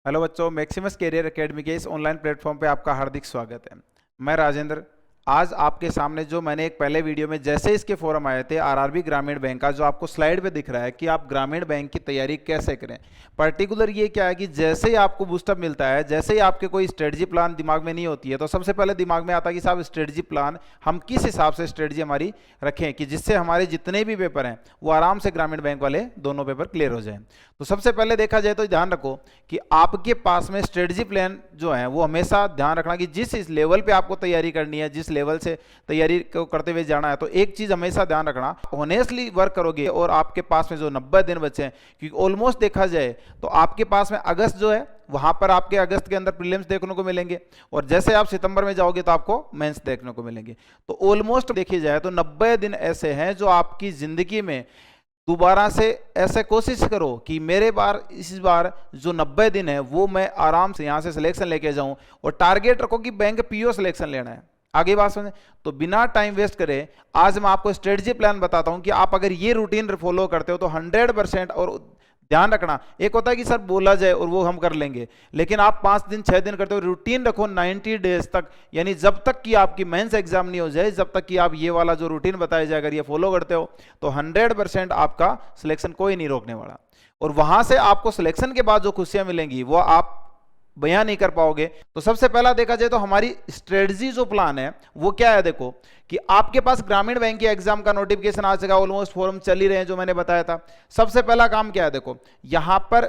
Hello बच्चों, Maximus career academy के इस ऑनलाइन प्लेटफॉर्म पे आपका हार्दिक स्वागत है। मैं राजेंद्र आज आपके सामने जो मैंने एक पहले वीडियो में जैसे इसके फोरम आए थे आरआरबी ग्रामीण बैंक का, जो आपको स्लाइड पे दिख रहा है कि आप ग्रामीण बैंक की तैयारी कैसे करें। पर्टिकुलर ये क्या है कि जैसे ही आपको बूस्टअप मिलता है, जैसे ही आपके कोई स्ट्रेटजी प्लान दिमाग में नहीं होती है, तो सबसे पहले दिमाग में आता है कि साहब स्ट्रेटजी प्लान हम किस हिसाब से स्ट्रेटजी हमारी रखें कि जिससे हमारे जितने भी पेपर हैं वो आराम से ग्रामीण बैंक वाले दोनों पेपर क्लियर हो जाएं। तो सबसे पहले देखा जाए तो ध्यान रखो कि आपके पास में स्ट्रेटजी प्लान जो है वो हमेशा ध्यान रखना कि जिस इस लेवल पे आपको तैयारी करनी है, जिस लेवल से तैयारी को करते हुए जाना है, तो एक चीज हमेशा ध्यान रखना, ऑनेस्टली वर्क करोगे और आपके पास में जो 90 दिन बचे हैं, क्योंकि ऑलमोस्ट देखा जाए तो आपके पास में अगस्त जो है वहां पर आपके अगस्त के अंदर प्रीलिम्स देखने को मिलेंगे और जैसे आप सितंबर में जाओगे तो आपको मेंस देखने को मिलेंगे। तो ऑलमोस्ट देखी जाए तो 90 दिन ऐसे हैं जो आपकी जिंदगी में दोबारा से ऐसे कोशिश करो कि इस बार जो 90 दिन है वो मैं आराम से यहाँ से सिलेक्शन लेके जाऊं, और टारगेट रखो कि बैंक पीओ सिलेक्शन लेना है। आगे बात समझे? तो बिना टाइम वेस्ट करे आज मैं आपको स्ट्रेटजी प्लान बताता हूं कि आप अगर ये रूटीन फॉलो करते हो तो 100%। और ध्यान रखना, एक होता है कि सर बोला जाए और वो हम कर लेंगे, लेकिन आप 5 दिन 6 दिन करते हो, रूटीन रखो 90 डेज तक, यानी जब तक कि आपकी मेंस एग्जाम नहीं हो जाए, जब तक कि आप ये वाला जो रूटीन बताया जाए अगर ये फॉलो करते हो तो 100% आपका सिलेक्शन कोई नहीं रोकने वाला। और वहां से आपको सिलेक्शन के बाद जो खुशियां मिलेंगी वो आप बयान नहीं कर पाओगे। तो सबसे पहला देखा जाए तो हमारी स्ट्रेटजी जो प्लान है वो क्या है, देखो कि आपके पास ग्रामीण बैंक के एग्जाम का नोटिफिकेशन आ चुका, ऑलमोस्ट फॉर्म चल ही रहे हैं जो मैंने बताया था। सबसे पहला काम क्या है, देखो यहां पर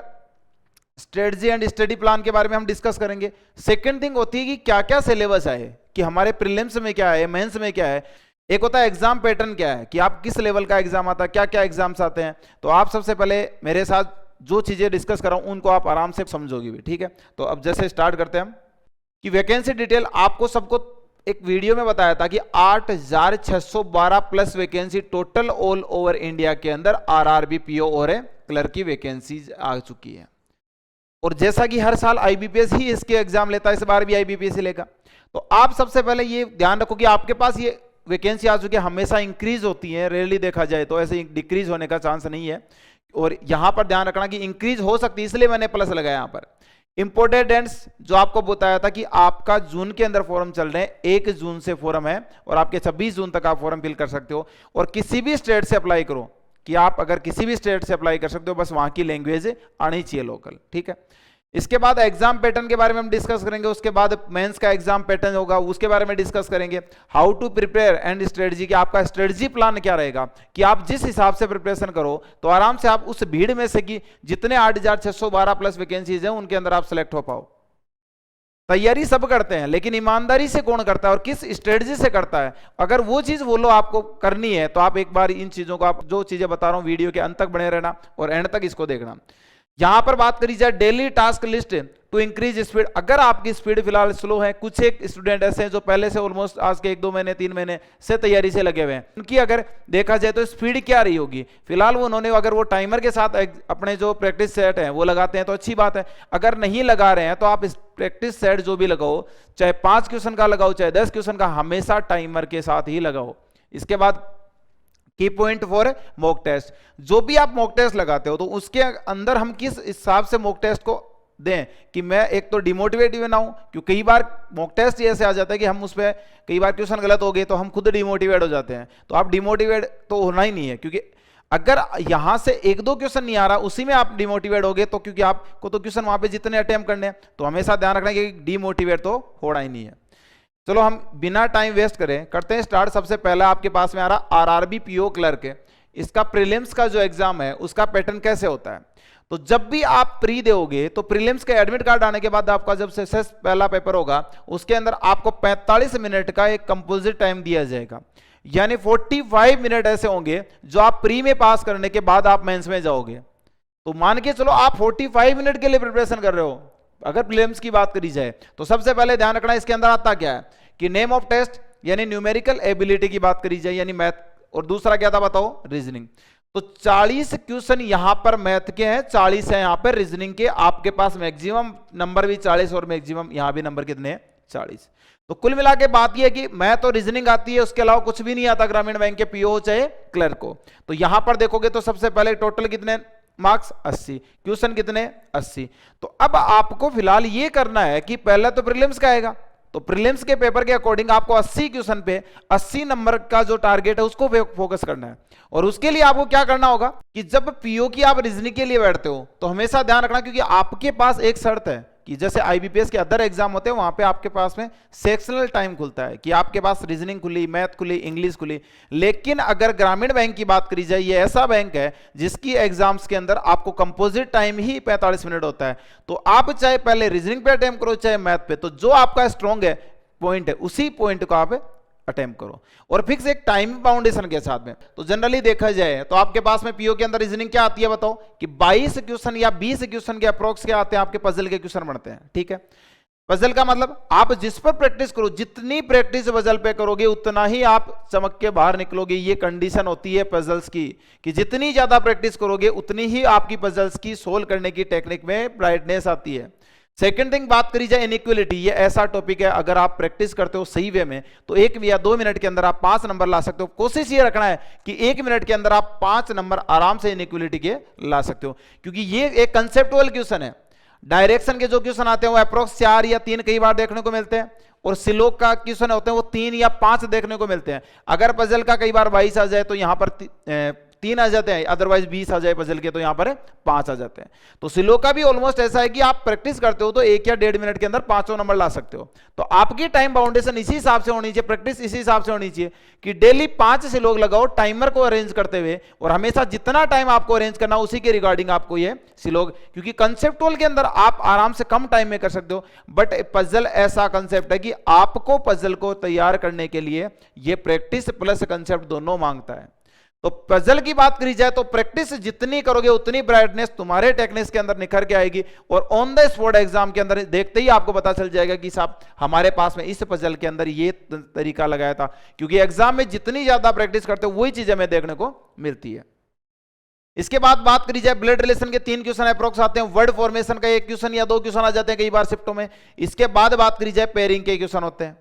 स्ट्रेटजी एंड स्टडी प्लान के बारे में हम डिस्कस करेंगे। सेकंड थिंग होती है कि क्या क्या सिलेबस है, कि हमारे प्रीलिम्स में क्या है, मेंस में क्या है। एक होता है एग्जाम पैटर्न क्या है, कि आप किस लेवल का एग्जाम आता है, क्या क्या एग्जाम्स आते हैं। तो आप सबसे पहले मेरे साथ जो चीजें डिस्कस कर रहा हूं उनको आप आराम से समझोगे भी, ठीक है। तो अब जैसे स्टार्ट करते हैं हम कि वैकेंसी डिटेल आपको सबको एक वीडियो में बताया था कि 8612 plus vacancy total all over India के अंदर आरआरबी पीओ और क्लर्क की वैकेंसीज आ चुकी है। और जैसा कि हर साल आईबीपीएस ही इसके एग्जाम लेता है, इस बार भी आईबीपीएस ही लेगा। तो आप सबसे पहले ये ध्यान रखो कि आपके पास ये वैकेंसी आ चुकी है, हमेशा इंक्रीज होती है, रेयरली देखा जाए तो ऐसे डिक्रीज होने का चांस नहीं है। और यहां पर ध्यान रखना कि इंक्रीज हो सकती है, इसलिए मैंने प्लस लगाया यहां पर। इंपोर्टेड डेट्स जो आपको बताया था कि आपका जून के अंदर फॉर्म चल रहे हैं, 1 जून से फॉर्म है और आपके 26 जून तक आप फॉर्म फिल कर सकते हो। और किसी भी स्टेट से अप्लाई करो, कि आप अगर किसी भी स्टेट से अप्लाई कर सकते हो, बस वहां की लैंग्वेज आनी चाहिए लोकल, ठीक है। इसके बाद एग्जाम पैटर्न के बारे में हम डिस्कस करेंगे, उसके बाद मेंस का एग्जाम पैटर्न होगा उसके बारे में डिस्कस करेंगे। How to prepare and strategy, कि आपका स्ट्रेटजी प्लान क्या रहेगा, कि आप जिस हिसाब से प्रिपरेशन करो तो आराम से आप उस भीड़ में से कि जितने 8612 प्लस वैकेंसीज हैं उनके अंदर आप सिलेक्ट हो पाओ। तैयारी सब करते हैं, लेकिन ईमानदारी से कौन करता है और किस स्ट्रेटजी से करता है, अगर वो चीज बोलो आपको करनी है तो आप एक बार इन चीजों को, आप जो चीजें बता रहा हूं वीडियो के अंत तक बने रहना और एंड तक इसको देखना। यहां पर बात करी जाए daily task list to increase speed, अगर आपकी स्पीड फिलहाल स्लो है, कुछ एक स्टूडेंट ऐसे हैं जो पहले से ऑलमोस्ट आज के 1-2 महीने 3 महीने से तैयारी से लगे हुए हैं, उनकी अगर देखा जाए तो स्पीड क्या रही होगी फिलहाल, वो उन्होंने अगर वो टाइमर के साथ अपने जो प्रैक्टिस सेट है वो लगाते हैं तो अच्छी बात है। अगर नहीं लगा रहे हैं तो आप प्रैक्टिस सेट जो भी लगाओ, चाहे 5 क्वेश्चन का लगाओ चाहे 10 क्वेश्चन का, हमेशा टाइमर के साथ ही लगाओ। इसके बाद की पॉइंट फॉर मॉक टेस्ट, जो भी आप मॉक टेस्ट लगाते हो तो उसके अंदर हम किस हिसाब से मॉक टेस्ट को दें कि मैं एक तो डिमोटिवेट भी ना हूं, क्योंकि कई बार मॉक टेस्ट ऐसे आ जाता है कि हम उस पर कई बार क्वेश्चन गलत हो गए तो हम खुद डिमोटिवेट हो जाते हैं। तो आप डिमोटिवेट तो होना ही नहीं है, क्योंकि अगर यहां से 1-2 क्वेश्चन नहीं आ रहा उसी में आप डिमोटिवेट हो गए तो क्योंकि आपको तो क्वेश्चन वहां पे जितने अटेम्प्ट करने हैं, तो हमेशा ध्यान रखना कि डिमोटिवेट तो होना ही नहीं है। चलो हम बिना टाइम वेस्ट करें करते हैं स्टार्ट। सबसे पहला आपके पास में आ रहा आरआरबी पीओ क्लर्क है, इसका प्रीलिम्स का जो एग्जाम है उसका पैटर्न कैसे होता है। तो जब भी आप प्री दोगे तो प्रीलिम्स का एडमिट कार्ड आने के बाद आपका जब सेस पहला पेपर होगा उसके अंदर आपको 45 मिनट का एक कंपोजिट टाइम दिया जाएगा, यानी 45 मिनट ऐसे होंगे जो आप प्री में पास करने के बाद आप मेंस में जाओगे। तो मान के चलो आप 45 मिनट के लिए प्रिपरेशन कर रहे हो अगर प्रीलिम्स की बात करी जाए, तो सबसे पहले ध्यान रखना इसके अंदर आता क्या है कि नेम ऑफ टेस्ट यानी न्यूमेरिकल एबिलिटी की बात करी जाए यानी मैथ, और दूसरा क्या था बताओ, रीजनिंग। तो 40 क्वेश्चन यहां पर मैथ के हैं, 40 है यहां पर रीजनिंग के। आपके पास मैक्सिमम नंबर भी 40 और मैक्सिमम यहां भी नंबर कितने हैं, 40। तो कुल मिला के बात यह है कि मैथ और रीजनिंग आती है, उसके अलावा कुछ भी नहीं आता ग्रामीण बैंक के पीओ चाहे क्लर्क को। तो यहां पर देखोगे तो सबसे पहले टोटल कितने मार्क्स 80, क्वेश्चन कितने 80। तो अब आपको फिलहाल ये करना है कि पहला तो प्रीलिम्स का आएगा, तो प्रीलिम्स के पेपर के अकॉर्डिंग आपको 80 क्वेश्चन पे 80 नंबर का जो टारगेट है उसको फोकस करना है। और उसके लिए आपको क्या करना होगा कि जब पीओ की आप रीजनिंग के लिए बैठते हो तो हमेशा ध्यान रखना, क्योंकि आपके पास एक शर्त है कि जैसे आईबीपीएस के अदर एग्जाम होते हैं वहां पे आपके पास में सेक्शनल टाइम खुलता है कि आपके पास रीजनिंग खुली, मैथ खुली, इंग्लिश खुली। लेकिन अगर ग्रामीण बैंक की बात करी जाए, ये ऐसा बैंक है जिसकी एग्जाम्स के अंदर आपको कंपोजिट टाइम ही 45 मिनट होता है। तो आप चाहे पहले रीजनिंग पे अटेम्प्ट करो चाहे मैथ पे, तो जो आपका स्ट्रॉन्ग है पॉइंट है उसी पॉइंट को आप अटेम्प्ट करो और फिक्स एक टाइम बाउंडेशन के साथ में। तो जनरली देखा जाए तो आपके पास में पीओ के अंदर रीजनिंग क्या आती है बताओ कि 22 क्वेश्चन या 20 क्वेश्चन के अप्रोक्स क्या आते हैं आपके पजल के क्वेश्चन बनते हैं। ठीक है, पजल का मतलब आप जिस पर प्रैक्टिस करो, जितनी प्रैक्टिस पजल पे करोगे उतना ही आप चमक के बाहर निकलोगे। ये कंडीशन होती है पजल्स की कि जितनी ज्यादा प्रैक्टिस करोगे उतनी ही आपकी पजल्स की सोल्व करने की टेक्निक में ब्राइटनेस आती है। सेकंड थिंग बात करी जाए इनइक्वलिटी, ये ऐसा टॉपिक है अगर आप प्रैक्टिस करते हो सही वे में तो 1 या 2 मिनट के अंदर आप 5 नंबर ला सकते हो। कोशिश ये रखना है कि 1 मिनट के अंदर आप 5 नंबर आराम से इनइक्वलिटी के ला सकते हो, क्योंकि ये एक कंसेप्टुअल क्वेश्चन है। डायरेक्शन के जो क्वेश्चन आते हैं वो अप्रोक्स 4 या 3 कई बार देखने को मिलते हैं, और सिलोक का क्वेश्चन होते हैं वो 3 या 5 देखने को मिलते हैं। अगर पजल का कई बार 22 आ जाए तो यहां पर 3 आ जाते हैं, अदरवाइज 20 आ जाए पजल के तो यहां पर 5 आ जाते हैं। तो सिलो का भी ऑलमोस्ट ऐसा है कि आप प्रैक्टिस करते हो तो 1 या 1.5 मिनट के अंदर 5 नंबर ला सकते हो। तो आपकी टाइम बाउंडेशन इसी हिसाब से होनी चाहिए, प्रैक्टिस इसी हिसाब से होनी चाहिए कि डेली 5 सिलोक लगाओ टाइमर को अरेंज करते हुए, और हमेशा जितना टाइम आपको अरेंज करना उसी के रिगार्डिंग आपको ये सिलोक, क्योंकि कंसेप्टुअल के अंदर आप आराम से कम टाइम में कर सकते हो, बट पजल ऐसा कंसेप्ट है कि आपको पजल को तैयार करने के लिए ये प्रैक्टिस प्लस कंसेप्ट दोनों मांगता है। तो पजल की बात करी जाए तो प्रैक्टिस जितनी करोगे उतनी ब्राइटनेस तुम्हारे टेक्निक्स के अंदर निखर के आएगी, और ऑन द स्पॉट एग्जाम के अंदर देखते ही आपको पता चल जाएगा कि साहब हमारे पास में इस पजल के अंदर ये तरीका लगाया था, क्योंकि एग्जाम में जितनी ज्यादा प्रैक्टिस करते हो वही चीज हमें देखने को मिलती है। इसके बाद बात करी जाए ब्लड रिलेशन के 3 क्वेश्चन अप्रोक्स आते हैं, वर्ड फॉर्मेशन का 1 क्वेश्चन या 2 क्वेश्चन आ जाते हैं कई बार शिफ्टों में। इसके बाद बात करी जाए पेयरिंग के क्वेश्चन होते हैं,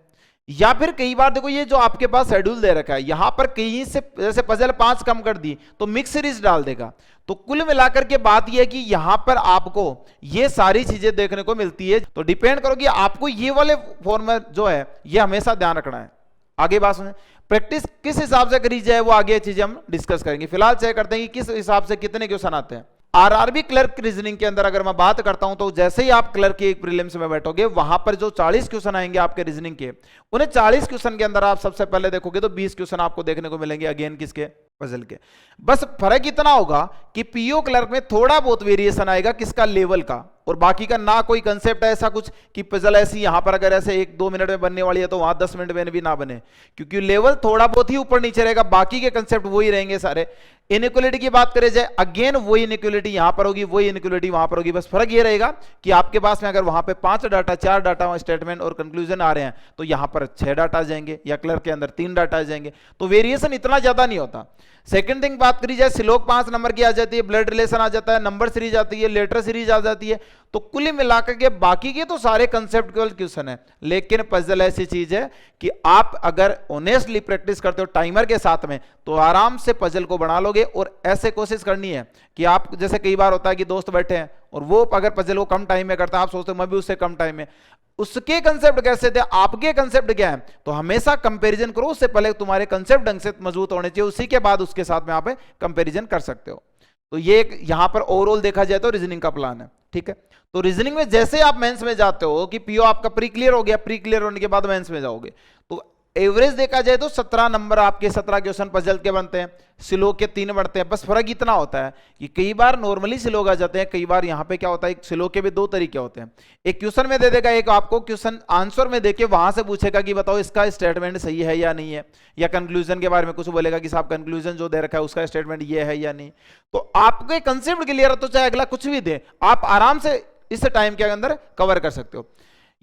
या फिर कई बार देखो ये जो आपके पास शेड्यूल दे रखा है यहां पर कहीं से जैसे पजल 5 कम कर दी तो मिक्स सीरीज डाल देगा। तो कुल मिलाकर के बात यह है कि यहां पर आपको ये सारी चीजें देखने को मिलती है। तो डिपेंड करो कि आपको ये वाले फॉर्मेट जो है ये हमेशा ध्यान रखना है। आगे बात सुने, प्रैक्टिस किस हिसाब से करी जाए वो आगे चीजें हम डिस्कस करेंगे। फिलहाल चेक करते हैं कि किस हिसाब से कितने क्वेश्चन आते हैं। आरआरबी क्लर्क रीजनिंग के अंदर अगर मैं बात करता हूं तो जैसे ही आप क्लर्क की एक प्रीलिम्स में बैठोगे वहां पर जो 40 क्वेश्चन आएंगे आपके रीजनिंग के, उन्हें 40 क्वेश्चन के अंदर आप सबसे पहले देखोगे तो 20 क्वेश्चन आपको देखने को मिलेंगे अगेन किसके, पजल के। बस फर्क इतना होगा कि पीओ क्लर्क में थोड़ा बहुत वेरिएशन आएगा किसका, लेवल का, और बाकी का ना कोई कंसेप्ट है ऐसा कुछ कि पजल ऐसी यहां पर अगर ऐसे 1-2 मिनट में बनने वाली है तो वहां 10 मिनट में भी ना बने, क्योंकि लेवल थोड़ा बहुत ही ऊपर नीचे रहेगा, बाकी के कंसेप्ट वही रहेंगे सारे। इनइक्वलिटी की बात करें जाए अगेन वही इनइक्वलिटी यहां पर होगी, वही इनइक्वलिटी वहां पर होगी। बस फर्क ये रहेगा कि आपके पास में अगर वहां पे 5 डाटा 4 डाटा स्टेटमेंट और कंक्लूजन आ रहे हैं तो यहां पर 6 डाटा आ जाएंगे, या क्लर्क के अंदर 3 डाटा आ जाएंगे। तो वेरिएशन इतना ज्यादा नहीं होता। सेकंड थिंग बात करी जाए सिलोक 5 नंबर की आ जाती है, ब्लड रिलेशन आ जाता है, नंबर सीरीज आती है, लेटर सीरीज आ जाती है। तो कुल मिलाकर के बाकी के तो सारे कंसेप्चुअल क्वेश्चन है, लेकिन पजल ऐसी चीज है कि आप अगर ऑनेस्टली प्रैक्टिस करते हो टाइमर के साथ में तो आराम से पजल को बना लोगे। और ऐसे कोशिश करनी है कि आप, जैसे कई बार होता है कि दोस्त बैठे हैं और वो अगर पजल को कम टाइम में करता है, आप सोचते हो मैं भी उससे कम टाइम में, उसके कंसेप्ट कैसे थे आपके कंसेप्ट क्या है, तो हमेशा कंपैरिजन करो। उससे पहले तुम्हारे कंसेप्ट ढंग से मजबूत होने चाहिए, उसी के बाद उसके साथ में आप कंपैरिजन कर सकते हो। तो ये एक यहां पर ओवरऑल देखा जाए तो रीजनिंग का प्लान है। ठीक है, तो रीजनिंग में जैसे आप मेंस में जाते हो कि पीओ आपका प्री क्लियर हो गया, प्री क्लियर होने के बाद मेंस में जाओगे तो एवरेज देखा जाए तो 17 नंबर आपके 17 क्वेश्चन पजल के बनते हैं, सिलोक के 3 बनते हैं। बस फर्क इतना होता है कि कई बार नॉर्मली सिलोक आ जाते हैं, कई बार यहाँ पे क्या होता है सिलोक के भी 2 तरीके होते हैं। एक क्वेश्चन में दे देगा, एक आपको क्वेश्चन आंसर में देके वहां से पूछेगा कि बताओ इसका स्टेटमेंट सही है या नहीं है, या कंक्लूजन के बारे में कुछ बोलेगा कि साहब कंक्लूजन जो दे रखा है उसका स्टेटमेंट ये है या नहीं। तो आपके कंसेप्ट क्लियर है तो चाहे अगला कुछ भी दे आप आराम से इस टाइम के अंदर कवर कर सकते हो।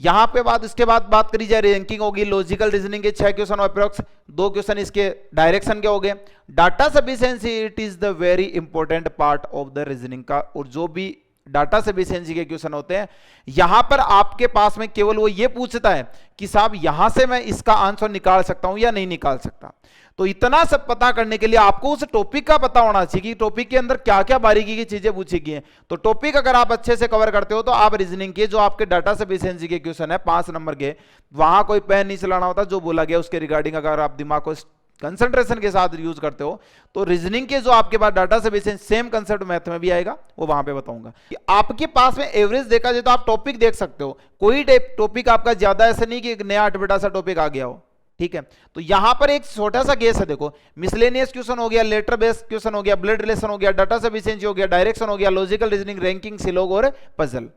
यहां पे इसके बाद बात करी जाए रैंकिंग होगी, लॉजिकल रीजनिंग के 6 क्वेश्चन अप्रोक्स, 2 क्वेश्चन इसके डायरेक्शन के हो गए। Data sufficiency it is the very important part of the reasoning का, और जो भी डाटा सफिशिएंसी के क्वेश्चन होते हैं। यहां पर आपके पास में केवल वो ये पूछता है कि साहब यहां से मैं इसका आंसर निकाल सकता हूं या नहीं निकाल सकता। तो इतना सब पता करने के लिए आपको उस टॉपिक का पता होना चाहिए कि टॉपिक के अंदर क्या क्या बारीकी की चीजें पूछी गई हैं। तो टॉपिक अगर आप अच्छे से कवर करते हो तो आप रीजनिंग के जो आपके डाटा सफिशिएंसी के क्वेश्चन है 5 नंबर के, वहां कोई पेन नहीं चलाना होता, जो बोला गया उसके रिगार्डिंग अगर आप दिमाग को कंसंट्रेशन के साथ यूज करते हो तो रीजनिंग के जो आपके पास data sufficiency same concept math में भी आएगा, वो वहां पे बताऊंगा। कि आपके पास में एवरेज देखा जाए तो आप टॉपिक देख सकते हो, कोई टॉपिक आपका ज्यादा ऐसा नहीं कि एक नया अटपटा सा टॉपिक आ गया हो, ठीक है। तो यहां पर एक छोटा सा केस है, देखो मिसलेनियस क्वेश्चन हो गया, लेटर बेस्ड क्वेश्चन हो गया, ब्लड रिलेशन हो गया, डाटा सफिशिएंसी हो गया, डायरेक्शन हो गया, लॉजिकल रीजनिंग, रैंकिंग, सिलोग और पजल।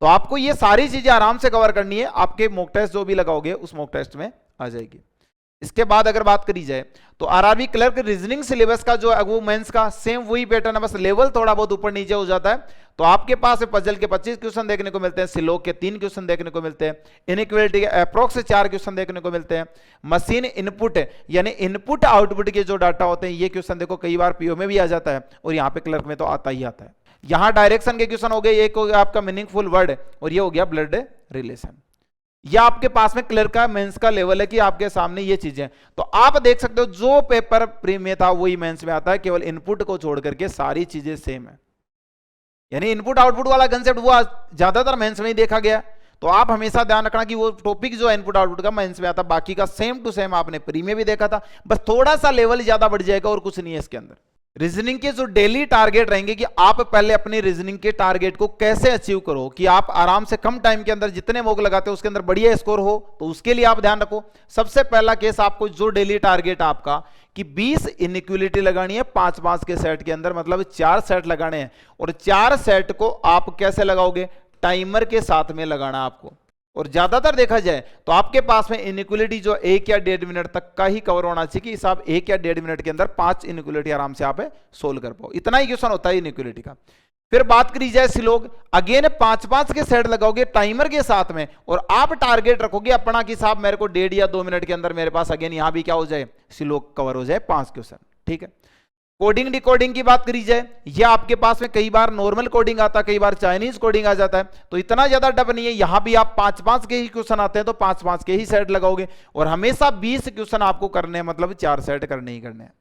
तो आपको ये सारी चीजें आराम से कवर करनी है, आपके मॉक टेस्ट जो भी लगाओगे उस मॉक टेस्ट में आ जाएगी। इसके बाद अगर बात करी जाए तो आरआरबी क्लर्क रीजनिंग सिलेबस का जो वो मेंस का सेम वही पैटर्न है, बस लेवल थोड़ा बहुत ऊपर नीचे हो जाता है। तो आपके पास पजल के 25 क्वेश्चन देखने को मिलते हैं, सिलोग के 3 क्वेश्चन देखने को मिलते हैं, इनइक्वालिटी के अप्रोक्स 4 क्वेश्चन देखने को मिलते हैं, मशीन इनपुट यानी इनपुट आउटपुट के जो डाटा होते हैं ये क्वेश्चन देखो कई बार पीओ में भी आ जाता है और यहाँ पे क्लर्क में तो आता ही आता है। यहाँ डायरेक्शन के क्वेश्चन हो गए, एक हो गया आपका मीनिंगफुल वर्ड और ये हो गया ब्लड रिलेशन। या आपके पास में क्लर्क का मेंस का लेवल है कि आपके सामने ये चीजें, तो आप देख सकते हो जो पेपर प्री में था वही मेंस में आता है, केवल इनपुट को छोड़ करके सारी चीजें सेम है। यानी इनपुट आउटपुट वाला कंसेप्ट वो ज्यादातर मेंस में ही देखा गया। तो आप हमेशा ध्यान रखना कि वो टॉपिक जो इनपुट आउटपुट का मेंस में आता, बाकी का सेम टू सेम आपने प्री में भी देखा था, बस थोड़ा सा लेवल ज्यादा बढ़ जाएगा और कुछ नहीं है इसके अंदर। रीजनिंग के जो डेली टारगेट रहेंगे कि आप पहले अपनी रीजनिंग के टारगेट को कैसे अचीव करो कि आप आराम से कम टाइम के अंदर जितने मॉक लगाते हो उसके अंदर बढ़िया स्कोर हो, तो उसके लिए आप ध्यान रखो। सबसे पहला केस आपको जो डेली टारगेट आपका कि 20 इनइक्वालिटी लगानी है 5-5 के सेट के अंदर, मतलब 4 सेट लगाने हैं और 4 सेट को आप कैसे लगाओगे, टाइमर के साथ में लगाना आपको। और ज्यादातर देखा जाए तो आपके पास में इनइक्वालिटी जो 1 या 1.5 मिनट तक का ही कवर होना चाहिए कि आप 1 या 1.5 मिनट के अंदर 5 इनइक्वालिटी आराम से आप सोल्व कर पाओ, इतना ही क्वेश्चन होता है इनइक्वालिटी का। फिर बात करी जाए सिलोग, अगेन 5-5 के सेट लगाओगे टाइमर के साथ में और आप टारगेट रखोगे अपना कि साहब मेरे को 1.5 या 2 मिनट के अंदर मेरे पास अगेन यहां भी क्या हो जाए, सिलोग कवर हो जाए 5 क्वेश्चन, ठीक है। कोडिंग डिकोडिंग की बात करी जाए, ये आपके पास में कई बार नॉर्मल कोडिंग आता है, कई बार चाइनीज कोडिंग आ जाता है, तो इतना ज्यादा टफ नहीं है। यहां भी आप 5-5 के ही क्वेश्चन आते हैं तो 5-5 के ही सेट लगाओगे और हमेशा 20 क्वेश्चन आपको करने हैं, मतलब 4 सेट करने ही करने हैं।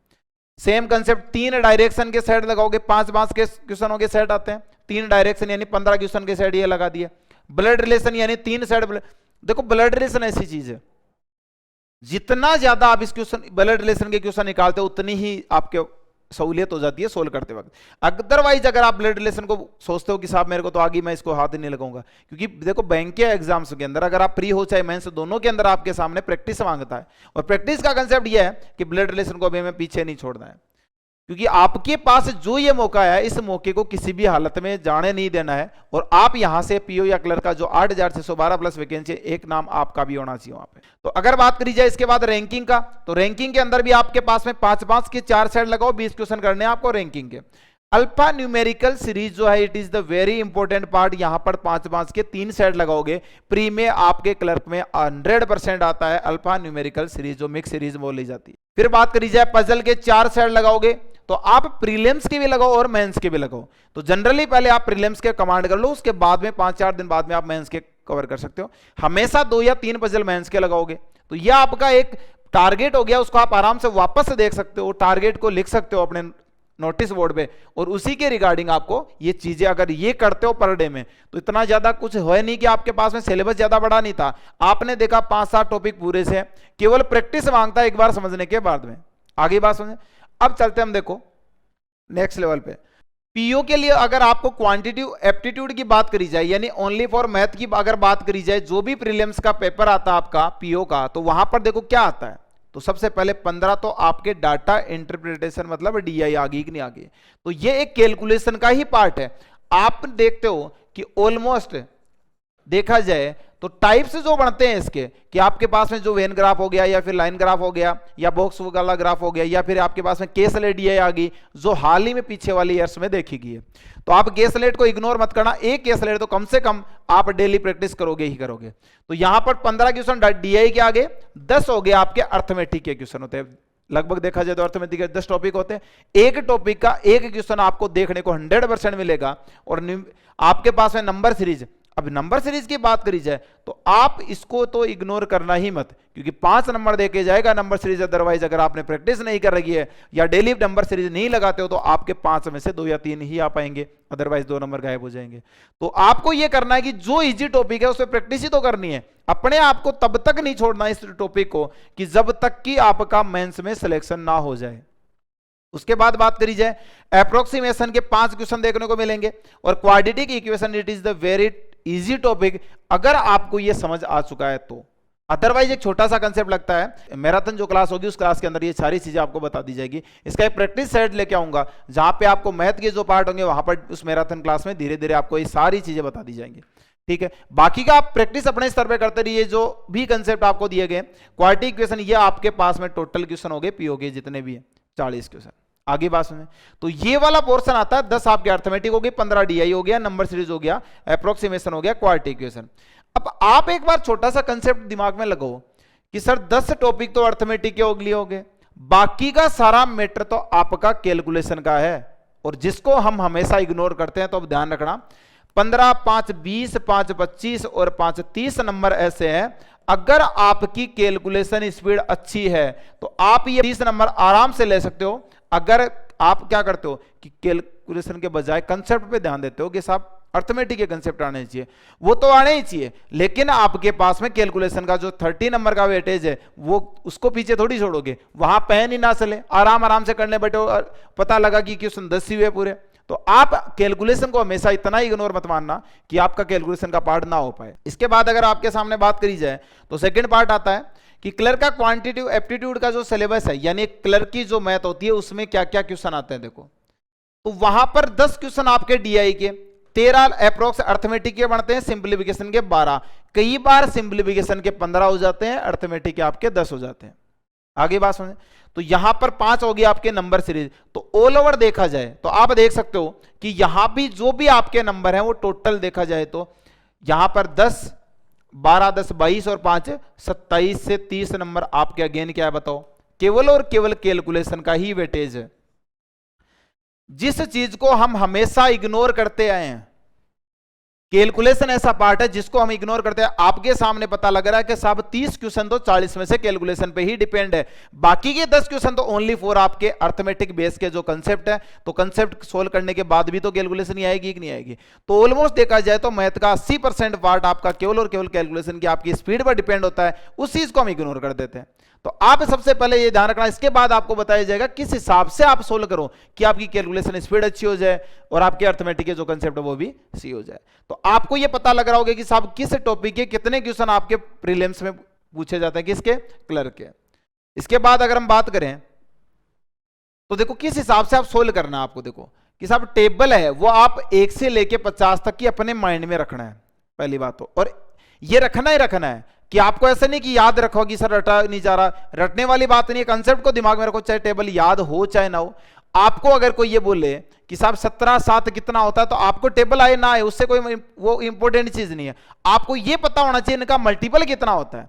सेम कंसेप्ट 3 डायरेक्शन के सेट लगाओगे, 5-5 के क्वेश्चनों के सेट आते हैं, 3 डायरेक्शन यानी 15 क्वेश्चन के सेट ये लगा दिए। ब्लड रिलेशन यानी 3 सेट, देखो ब्लड रिलेशन ऐसी चीज है जितना ज्यादा आप इस क्वेश्चन ब्लड रिलेशन के क्वेश्चन निकालते हो उतनी ही आपके सहूलियत हो जाती है सोल्व करते वक्त। अदरवाइज अगर आप ब्लड रिलेशन को सोचते हो कि साहब मेरे को तो आगे मैं इसको हाथ ही नहीं लगाऊंगा, क्योंकि देखो बैंक के एग्जाम्स के अंदर अगर आप प्री हो चाहे मेंस, दोनों के अंदर आपके सामने प्रैक्टिस मांगता है और प्रैक्टिस का कंसेप्ट यह है कि ब्लड रिलेशन को अभी हमें पीछे नहीं छोड़ना है, क्योंकि आपके पास जो ये मौका है इस मौके को किसी भी हालत में जाने नहीं देना है। और आप यहां से पीओ या क्लर्क का जो 8612 प्लस वैकेंसी, एक नाम आपका भी होना चाहिए वहां पे। तो अगर बात करी जाए इसके बाद रैंकिंग का, तो रैंकिंग के अंदर भी आपके पास में 5-5 के 4 सेट लगाओ, 20 क्वेश्चन करने हैं आपको रैंकिंग के। अल्फा न्यूमेरिकल सीरीज जो है it is the very important part, यहां पर 5-5 के 3 सेट लगाओगे, प्री में आपके क्लर्क में 100% आता है अल्फा न्यूमेरिकल सीरीज, जो मिक्स सीरीज बोली जाती है। फिर बात करी जाए पजल के 4 सेट लगाओगे, तो आप प्रीलिम्स के भी लगाओ और मेंस के भी लगाओ। तो जनरली पहले आप प्रीलिम्स के कमांड कर लो, उसके बाद में 5-4 दिन बाद में आप मेंस के कवर कर सकते हो। हमेशा 2 या 3 पजल मेंस के लगाओगे, तो यह आपका एक टारगेट हो गया, उसको आप आराम से वापस से देख सकते हो, टारगेट को लिख सकते हो अपने नोटिस बोर्ड पे और उसी के रिगार्डिंग आपको ये चीजें अगर ये करते हो पर डे में, तो इतना ज्यादा कुछ है नहीं कि आपके पास में सिलेबस ज्यादा बड़ा नहीं था, आपने देखा 5-7 टॉपिक पूरे से, केवल प्रैक्टिस मांगता है एक बार समझने के बाद में। आगे बात समझे, अब चलते हम देखो नेक्स्ट लेवल पे। पीओ के लिए अगर आपको क्वांटिटेटिव एप्टीट्यूड की बात करी जाए, यानी ओनली फॉर मैथ की अगर बात करी जाए, जो भी प्रीलिम्स का पेपर आता है आपका पीओ का, तो वहां पर देखो क्या आता है। तो सबसे पहले 15 तो आपके डाटा इंटरप्रिटेशन, मतलब डीआई आ गई कि नहीं आ गई, तो ये एक कैलकुलेशन का ही पार्ट है। आप देखते हो कि ऑलमोस्ट देखा जाए तो टाइप्स जो बनते हैं इसके, कि आपके पास में जो वेन ग्राफ हो गया या फिर लाइन ग्राफ हो गया या बॉक्स वाला ग्राफ हो गया, या फिर आपके पास में केस स्लेट डीआई आ गई जो हाल ही में पीछे वाली ईयर्स में देखी गई है। तो आप केस स्लेट को इग्नोर मत करना, एक केस स्लेट तो कम से कम आप डेली प्रैक्टिस करोगे ही करोगे। तो यहां पर 15 क्वेश्चन डीआई के आगे, 10 हो गए आपके अर्थमेटिक के क्वेश्चन होते हैं। लगभग देखा जाए तो अर्थमेटिक के 10 टॉपिक होते हैं, एक टॉपिक का एक क्वेश्चन आपको देखने को 100% मिलेगा। और आपके पास है नंबर सीरीज। अब नंबर सीरीज की बात करी जाए तो आप इसको तो इग्नोर करना ही मत, क्योंकि 5 नंबर देके जाएगा नंबर सीरीज। अदरवाइज अगर आपने प्रैक्टिस नहीं कर रही है या डेली नंबर सीरीज नहीं लगाते हो तो आपके 5 में से 2 या 3 ही आ पाएंगे, अदरवाइज 2 नंबर गायब हो जाएंगे। तो आपको यह करना है कि जो इजी टॉपिक है उस पर प्रैक्टिस ही तो करनी है। अपने आप को तब तक नहीं छोड़ना इस टॉपिक को कि जब तक कि आपका मेंस में सिलेक्शन ना हो जाए। उसके बाद बात करी जाए, अप्रोक्सीमेशन के 5 क्वेश्चन देखने को मिलेंगे और quadratic equation it is the very easy topic अगर आपको यह समझ आ चुका है तो। अदरवाइज एक छोटा सा कंसेप्ट लगता है, मैराथन जो क्लास होगी उस क्लास के अंदर ये सारी चीजें आपको बता दी जाएगी। इसका एक प्रैक्टिस सेट लेके आऊंगा जहां पे आपको मैथ के जो पार्ट होंगे वहां पर उस मैराथन क्लास में धीरे धीरे आपको ये सारी चीजें बता दी जाएंगी, ठीक है। बाकी का आप प्रैक्टिस अपने स्तर पे करते रहिए। जो भी कंसेप्ट आपको दिए गए क्वाड्रेटिक इक्वेशन, ये आपके पास में टोटल क्वेश्चन हो गए पीओगे जितने भी है 40 क्वेश्चन। आगे बात सुने, तो ये वाला पोर्शन आता है 10 आपके अर्थमेटिक हो गई, 15 डीआई हो गया, नंबर सीरीज हो गया, अप्रोक्सीमेशन हो गया, क्वाड्रेटिक इक्वेशन। अब आप एक बार छोटा सा कंसेप्ट दिमाग में लगाओ कि सर 10 टॉपिक तो अर्थमेटिक के अगली हो गए, बाकी का सारा मैटर तो आपका कैलकुलेशन का है और जिसको हम हमेशा इग्नोर करते हैं। तो अब ध्यान रखना 15, 5, 20, 5, 25 और 5, 30 नंबर ऐसे हैं। अगर आपकी कैलकुलेशन स्पीड अच्छी है तो आप ये 30 नंबर आराम से ले सकते हो। अगर आप क्या करते हो कि कैलकुलेशन के बजाय कंसेप्ट पे ध्यान देते हो कि साहब अर्थमेटिक के कंसेप्ट आने चाहिए, वो तो आने ही चाहिए, लेकिन आपके पास में कैलकुलेशन का जो 30 नंबर का वेटेज है वो उसको पीछे थोड़ी छोड़ोगे, वहां पेन ही ना चले, आराम आराम से करने बैठो और पता लगा कि क्वेश्चन 10 ही हुए पूरे। तो आप कैलकुलेशन को हमेशा इतना इग्नोर मत मानना कि आपका कैलकुलेशन का पार्ट ना हो पाए। इसके बाद अगर आपके सामने बात करी जाए तो सेकंड पार्ट आता है कि क्लर्क का क्वांटिटेटिव एप्टीट्यूड का जो सिलेबस है, यानी क्लर्क की जो मैथ होती है उसमें क्या क्या क्वेश्चन आते हैं देखो। तो वहां पर 10 क्वेश्चन आपके डीआई के, 13 अप्रोक्स अर्थमेटिक के बनते हैं, सिंप्लीफिकेशन के 12, कई बार सिंप्लीफिकेशन के 15 हो जाते हैं, अर्थमेटिक के आपके 10 हो जाते हैं। आगे बात सुने, तो यहां पर 5 हो गए आपके नंबर सीरीज। तो ऑल ओवर देखा जाए तो आप देख सकते हो कि यहां भी जो भी आपके नंबर हैं वो टोटल देखा जाए तो यहां पर 10, 12, 10, 22 और 5 27 से 30 नंबर आपके अगेन क्या है बताओ, केवल और केवल कैलकुलेशन का ही वेटेज है। जिस चीज को हम हमेशा इग्नोर करते आए हैं, कैलकुलेशन ऐसा पार्ट है जिसको हम इग्नोर करते हैं। आपके सामने पता लग रहा है कि साहब 30 क्वेश्चन तो 40 में से कैलकुलेशन पे ही डिपेंड है, बाकी के 10 क्वेश्चन तो ओनली फॉर आपके अर्थमेटिक बेस के जो कंसेप्ट है। तो कंसेप्ट सोल्व करने के बाद भी तो कैलकुलेशन ही आएगी कि नहीं आएगी। तो ऑलमोस्ट देखा जाए तो मैथ का 80% पार्ट आपका केवल और केवल कैलकुलेशन की आपकी स्पीड पर डिपेंड होता है, उस चीज को हम इग्नोर कर देते हैं। तो आप सबसे पहले ये ध्यान रखना, इसके बाद आपको बताया जाएगा किस हिसाब से आप सोल्व करो कि आपकी कैलकुलेशन स्पीड अच्छी हो जाए और आपके अर्थमेटिक के जो कंसेप्ट है वो भी सही हो जाए। तो आपको ये पता लग रहा होगा कि साहब किस टॉपिक के कितने क्वेश्चन आपके प्रीलिम्स में पूछे जाते हैं, किसके, क्लर्क के। इसके बाद अगर हम बात करें तो देखो किस हिसाब से आप सोल्व करना है। आपको देखो कि साहब टेबल है वो आप 1 से लेके 50 तक की अपने माइंड में रखना है, पहली बात तो। और ये रखना ही रखना है कि आपको ऐसा नहीं कि याद रखो कि सर रटा नहीं जा रहा, रटने वाली बात नहीं है। कंसेप्ट को दिमाग में रखो, चाहे टेबल याद हो चाहे ना हो। आपको अगर कोई ये बोले कि साहब 17, 7 कितना होता है, तो आपको टेबल आए ना आए उससे कोई वो इंपॉर्टेंट चीज नहीं है। आपको ये पता होना चाहिए इनका मल्टीपल कितना होता है।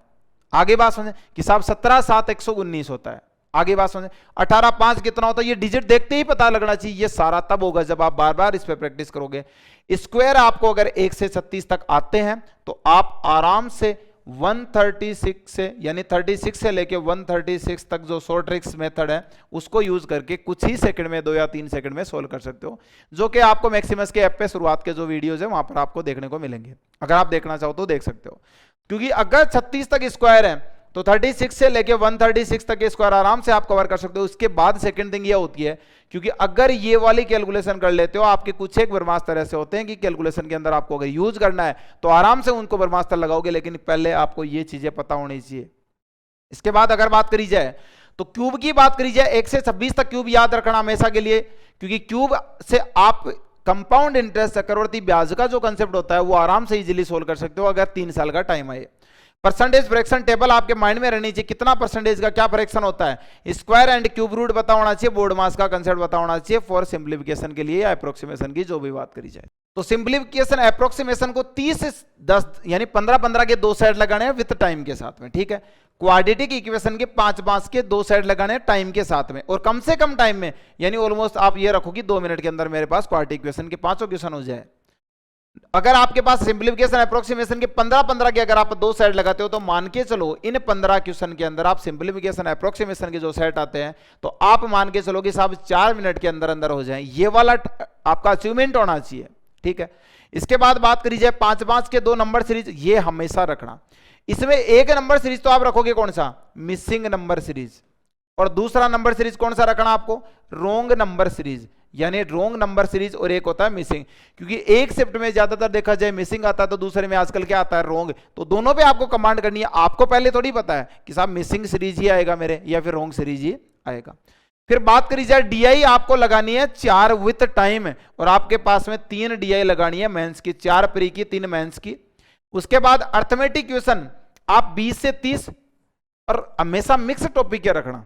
आगे बात समझे कि साहब 17, 7 119 होता है। आगे बात समझे 18, 5 कितना होता है, ये डिजिट देखते ही पता लगना चाहिए। ये सारा तब होगा जब आप बार बार इस पे प्रैक्टिस करोगे। स्क्वायर आपको अगर 1 से 36 तक आते हैं तो आप आराम से 136 से यानी 36 से लेके 136 तक जो शॉर्ट ट्रिक्स मेथड है उसको यूज करके कुछ ही सेकंड में 2 या 3 सेकंड में सोल्व कर सकते हो, जो कि आपको मैक्सिमस के ऐप पे शुरुआत के जो वीडियोस है वहां पर आपको देखने को मिलेंगे। अगर आप देखना चाहो तो देख सकते हो, क्योंकि अगर 36 तक स्क्वायर है तो 36 से लेके 136 तक के स्क्वायर आराम से आप कवर कर सकते हो। उसके बाद सेकंड थिंग ये होती है, क्योंकि अगर ये वाली कैलकुलेशन कर लेते हो, आपके कुछ एक ब्रह्मास्त्र ऐसे होते हैं कि कैलकुलेशन के अंदर आपको अगर यूज करना है तो आराम से उनको ब्रह्मास्त्र लगाओगे, लेकिन पहले आपको ये चीजें पता होनी चाहिए। इसके बाद अगर बात करी जाए तो क्यूब की बात करी जाए, 1 से 26 तक क्यूब याद रखना हमेशा के लिए, क्योंकि क्यूब से आप कंपाउंड इंटरेस्ट चक्रवर्ती ब्याज का जो कंसेप्ट होता है वो आराम से इजीली सोल्व कर सकते हो अगर 3 साल का टाइम आए। परसेंटेज फ्रैक्शन टेबल आपके माइंड में रहनी चाहिए, कितना परसेंटेज का क्या फ्रैक्शन होता है। स्क्वायर एंड क्यूब रूट पता होना चाहिए, बोर्ड मास का कंसेप्ट पता होना चाहिए फॉर सिंप्लीफिकेशन के लिए या अप्रोक्सीमेशन की जो भी बात करी जाए। तो सिंप्लीफिकेशन अप्रोक्सीमेशन को 30 से 10 यानी 15-15 के 2 सेट लगाने हैं विथ टाइम के साथ में, ठीक है। क्वाड्रेटिक इक्वेशन के 5 के 2 सेट लगाने हैं टाइम के साथ में, और कम से कम टाइम में, यानी ऑलमोस्ट आप ये रखो कि 2 मिनट के अंदर मेरे पास क्वाड्रेटिक इक्वेशन के 5 क्वेश्चन हो जाए। अगर आपके पास सिंप्लीफिकेशन अप्रोक्सीमेशन के 15 के अगर आप 2 सेट लगाते हो तो मान के चलो इन 15 क्वेश्चन के अंदर आप सिंप्लीफिकेशन अप्रोक्सीमेशन के जो सेट आते हैं तो आप मान के चलो कि साहब 4 मिनट के अंदर अंदर हो जाए। ये वाला आपका अचीवमेंट होना चाहिए, ठीक है। इसके बाद बात करी जाए 5 के 2 नंबर सीरीज, ये हमेशा रखना। इसमें एक नंबर सीरीज तो आप रखोगे कौन सा, मिसिंग नंबर सीरीज, और दूसरा नंबर सीरीज कौन सा रखना आपको, रोंग नंबर सीरीज, यानी रोंग नंबर सीरीज, और एक होता है मिसिंग। क्योंकि एक शिफ्ट में ज्यादातर देखा जाए मिसिंग आता है तो दूसरे में आजकल क्या आता है, रोंग। तो दोनों पे आपको कमांड करनी है। आपको पहले थोड़ी पता है कि साहब मिसिंग सीरीज ही आएगा मेरे या फिर रोंग सीरीज ही आएगा। फिर बात करी जाए डीआई आपको लगानी है 4 विथ टाइम, और आपके पास में 3 डीआई लगानी है मेंस की, 4 प्री की 3 मेंस की। उसके बाद अर्थमेटिक क्वेश्चन आप 20 से 30, और हमेशा मिक्स टॉपिक के रखना।